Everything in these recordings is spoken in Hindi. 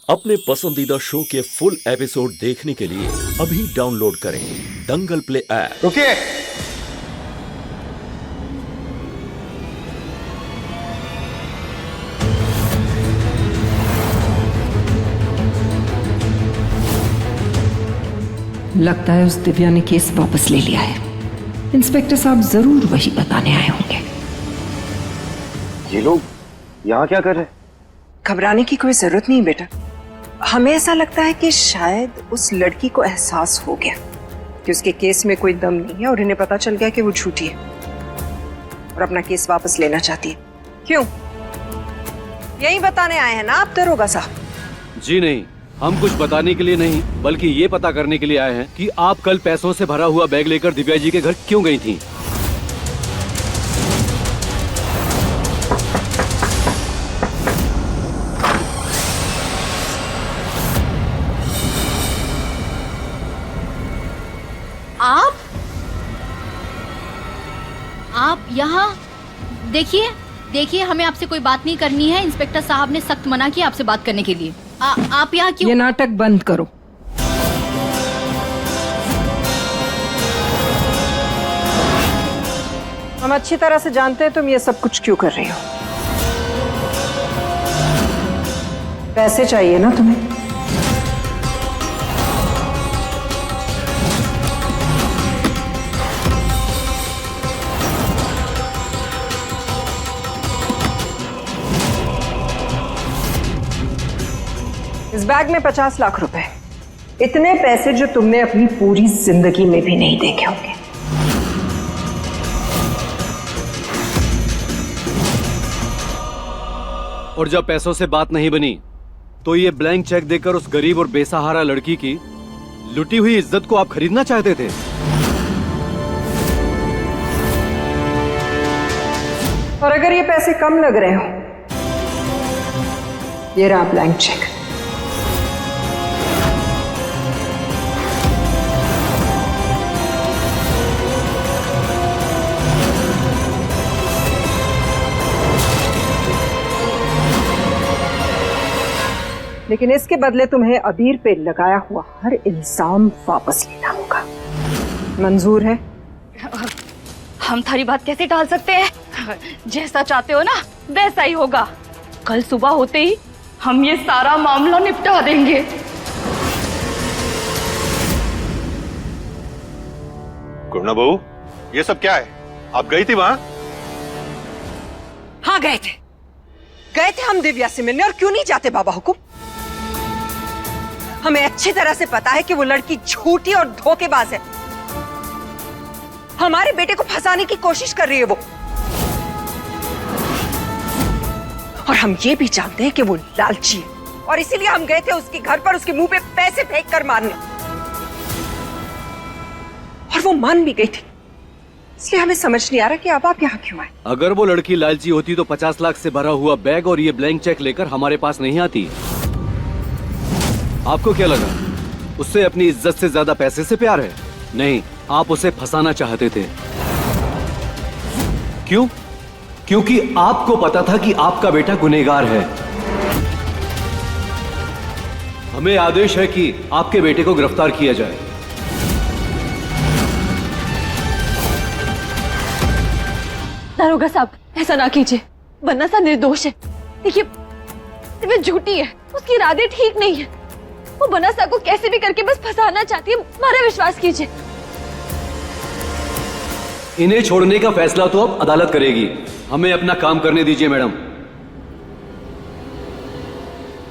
अपने पसंदीदा शो के फुल एपिसोड देखने के लिए अभी डाउनलोड करें दंगल प्ले ऐप। रुकिए। लगता है उस दिव्या ने केस वापस ले लिया है। इंस्पेक्टर साहब जरूर वही बताने आए होंगे। ये लोग यहाँ क्या कर रहे हैं? घबराने की कोई जरूरत नहीं बेटा। हमें ऐसा लगता है कि शायद उस लड़की को एहसास हो गया कि उसके केस में कोई दम नहीं है और इन्हें पता चल गया कि वो झूठी है और अपना केस वापस लेना चाहती है। क्यों? यही बताने आए हैं ना आप दरोगा साहब? जी नहीं, हम कुछ बताने के लिए नहीं बल्कि ये पता करने के लिए आए हैं कि आप कल पैसों से भरा हुआ बैग लेकर दिव्या जी के घर क्यों गई थी। आप यहाँ देखिए हमें आपसे कोई बात नहीं करनी है। इंस्पेक्टर साहब ने सख्त मना किया आपसे बात करने के लिए। आप यहाँ क्यों? ये नाटक बंद करो। हम अच्छी तरह से जानते हैं तुम ये सब कुछ क्यों कर रही हो। पैसे चाहिए ना तुम्हें? इस बैग में 50 लाख रुपए, इतने पैसे जो तुमने अपनी पूरी जिंदगी में भी नहीं देखे होंगे। और जब पैसों से बात नहीं बनी तो ये ब्लैंक चेक देकर उस गरीब और बेसहारा लड़की की लुटी हुई इज्जत को आप खरीदना चाहते थे। और अगर ये पैसे कम लग रहे हो, ये रहा ब्लैंक चेक। लेकिन इसके बदले तुम्हें अबीर पे लगाया हुआ हर इल्जाम वापस लेना होगा। मंजूर है? हम थारी बात कैसे टाल सकते हैं? जैसा चाहते हो ना वैसा ही होगा। कल सुबह होते ही हम ये सारा मामला निपटा देंगे। गुरना बहू, ये सब क्या है? आप गई थी वहां? हाँ गए थे हम दिव्या से मिलने। और क्यों नहीं जाते बाबा हुकुम? हमें अच्छी तरह से पता है कि वो लड़की झूठी और धोखेबाज है। हमारे बेटे को फंसाने की कोशिश कर रही है वो। और हम ये भी जानते हैं कि वो लालची है और इसीलिए हम गए थे उसके घर पर उसके मुंह पे पैसे फेंक कर मारने। और वो मान भी गई थी। इसलिए हमें समझ नहीं आ रहा कि अब आप यहाँ क्यों आए। अगर वो लड़की लालची होती तो 50 लाख से भरा हुआ बैग और ये ब्लैंक चेक लेकर हमारे पास नहीं आती। आपको क्या लगा उससे अपनी इज्जत से ज्यादा पैसे से प्यार है? नहीं, आप उसे फंसाना चाहते थे। क्यों? क्योंकि आपको पता था कि आपका बेटा गुनहगार है। हमें आदेश है कि आपके बेटे को गिरफ्तार किया जाए। दरोगा साहब ऐसा ना कीजिए, वरना सा निर्दोष है। देखिए वो झूठी है, उसकी इरादे ठीक नहीं है। वो बनसा को कैसे भी करके बस फंसाना चाहती है, हमारा विश्वास कीजिए। इन्हें छोड़ने का फैसला तो अब अदालत करेगी। हमें अपना काम करने दीजिए मैडम।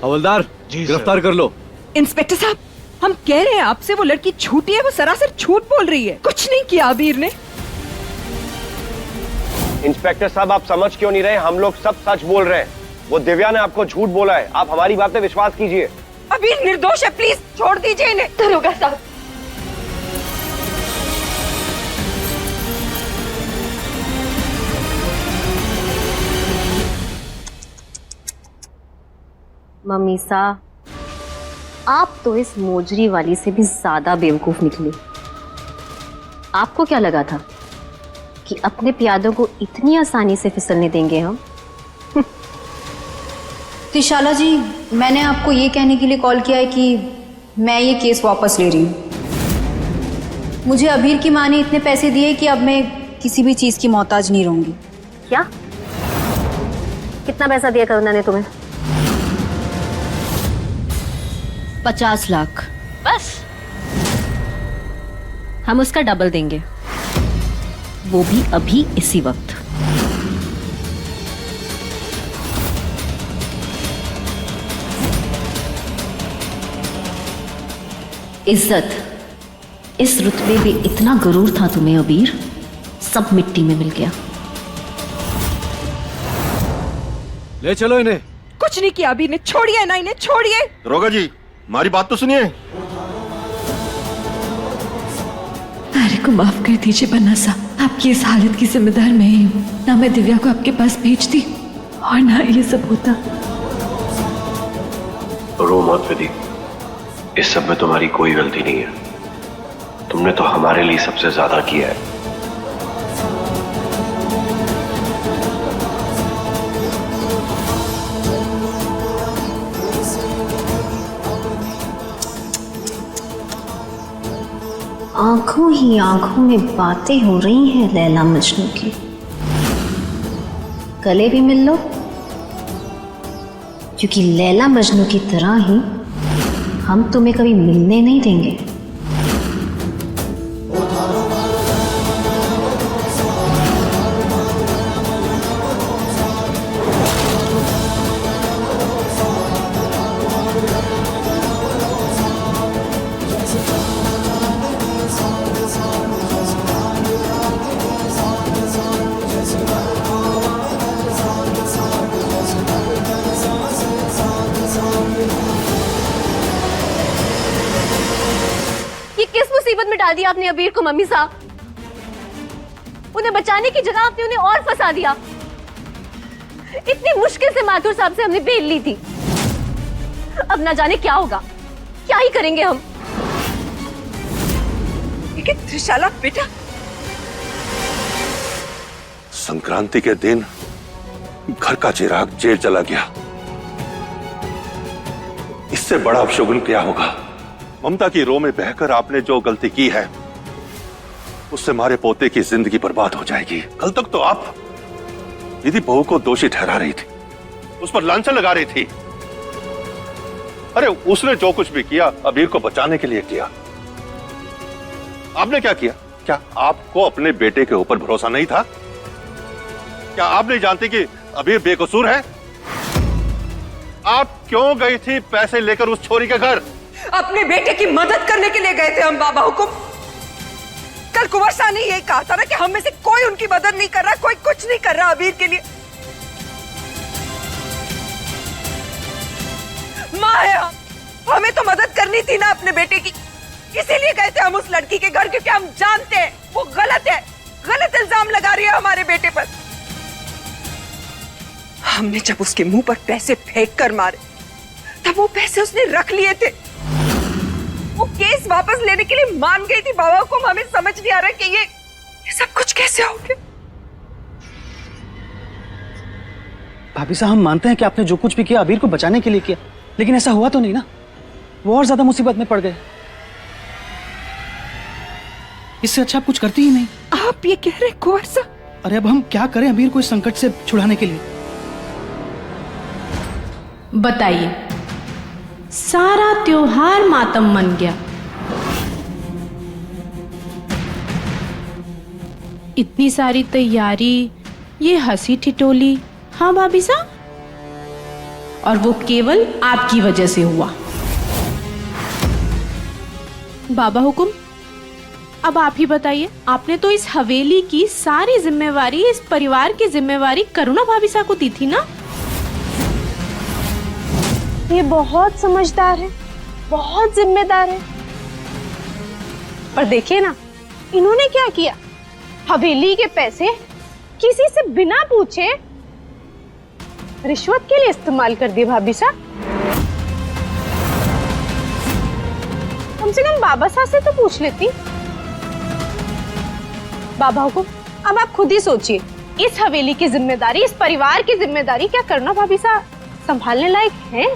हवलदार गिरफ्तार कर लो। इंस्पेक्टर साहब, हम कह रहे हैं आपसे, वो लड़की झूठी है। वो सरासर झूठ बोल रही है। कुछ नहीं किया अबीर ने। इंस्पेक्टर साहब, आप समझ क्यों नहीं रहे? हम लोग सब सच बोल रहे हैं। वो दिव्या ने आपको झूठ बोला है। आप हमारी बात पे विश्वास कीजिए। अबीर निर्दोष है, प्लीज छोड़ दीजिए इन्हें। दरोगा साहब, मम्मी सा, आप तो इस मोजरी वाली से भी ज्यादा बेवकूफ निकली। आपको क्या लगा था कि अपने प्यादों को इतनी आसानी से फिसलने देंगे हम? त्रिशाला जी, मैंने आपको ये कहने के लिए कॉल किया है कि मैं ये केस वापस ले रही हूँ। मुझे अबीर की माँ ने इतने पैसे दिए कि अब मैं किसी भी चीज की मोहताज नहीं रहूंगी। क्या? कितना पैसा दिया करुणा ने तुम्हें? 50 लाख। बस? हम उसका डबल देंगे, वो भी अभी इसी वक्त। इज्जत, इस रुतबे में इतना गरूर था तुम्हें अबीर, सब मिट्टी में मिल गया। ले चलो इन्हें। कुछ नहीं किया अबीर ने, छोड़िए ना इन्हें, छोड़िए। दरोगा जी, हमारी बात तो सुनिए। तारे को माफ कर दीजिए बन्ना साहब, आपकी इस हालत की जिम्मेदार मैं ही हूँ। ना मैं दिव्या को आपके पास भेजती और ना ये सब होता। रो मत विधि, इस सब में तुम्हारी कोई गलती नहीं है। तुमने तो हमारे लिए सबसे ज्यादा किया है। आंखों ही आंखों में बातें हो रही हैं लैला मजनू की। गले भी मिल लो, क्योंकि लैला मजनू की तरह ही हम तुम्हें कभी मिलने नहीं देंगे। मुसीबत में डाल दिया आपने अबीर को मम्मी साहब। उन्हें बचाने की जगह आपने उन्हें और फंसा दिया। इतनी मुश्किल से माथुर साहब से हमने बेल ली थी, अब ना जाने क्या होगा, क्या ही करेंगे हम। लेकिन त्रिशाला बेटा, संक्रांति के दिन घर का चिराग जेल चला गया, इससे बड़ा अपशगुन क्या होगा। ममता की रो में बहकर आपने जो गलती की है, उससे हमारे पोते की जिंदगी बर्बाद हो जाएगी। कल तक तो आप दीदी बहू को दोषी ठहरा रही थी, उस पर लांछन लगा रही थी। अरे उसने जो कुछ भी किया अबीर को बचाने के लिए किया। आपने क्या किया? क्या आपको अपने बेटे के ऊपर भरोसा नहीं था? क्या आप नहीं जानते कि अबीर बेकसूर है? आप क्यों गई थी पैसे लेकर उस छोरी के घर? अपने बेटे की मदद करने के लिए गए थे हम बाबा हुकुम। कल कुंवर शाह ने यही कहा था ना कि हम में से कोई उनकी मदद नहीं कर रहा, कोई कुछ नहीं कर रहा अबीर के लिए। माँ है हम, हमें तो मदद करनी थी ना अपने बेटे की, इसीलिए गए थे हम उस लड़की के घर, क्योंकि हम जानते हैं वो गलत है, गलत इल्जाम लगा रही है हमारे बेटे पर। हमने जब उसके मुंह पर पैसे फेंक कर मारे, तब वो पैसे उसने रख लिए थे। वो केस वापस लेने के लिए मान गई थी बाबा को। हमें समझ नहीं आ रहा कि ये सब कुछ कैसे हो गया। भाभी साहब, हम मानते हैं कि आपने जो कुछ भी किया अबीर को बचाने के लिए किया, लेकिन ऐसा हुआ तो नहीं ना, वो और ज्यादा मुसीबत में पड़ गए। इससे अच्छा आप कुछ करती ही नहीं। आप ये कह रहे कुंवर साहब? अरे अब हम क्या करें अबीर को इस संकट से छुड़ाने के लिए? बताइए, सारा त्योहार मातम मन गया, इतनी सारी तैयारी, ये हंसी ठिठोली, हाँ भाभी साहब, और वो केवल आपकी वजह से हुआ। बाबा हुकुम, अब आप ही बताइए, आपने तो इस हवेली की सारी जिम्मेवारी, इस परिवार की जिम्मेवारी करुणा भाभी साहब को दी थी ना। ये बहुत समझदार है, बहुत जिम्मेदार है। पर देखिए ना, इन्होंने क्या किया, हवेली के पैसे किसी से बिना पूछे रिश्वत के लिए इस्तेमाल कर दिए। भाभी साहब, कम से कम बाबा साहब से तो पूछ लेती। बाबा हुकुम, अब आप खुद ही सोचिए, इस हवेली की जिम्मेदारी, इस परिवार की जिम्मेदारी क्या करुणा भाभी साहब संभालने लायक हैं?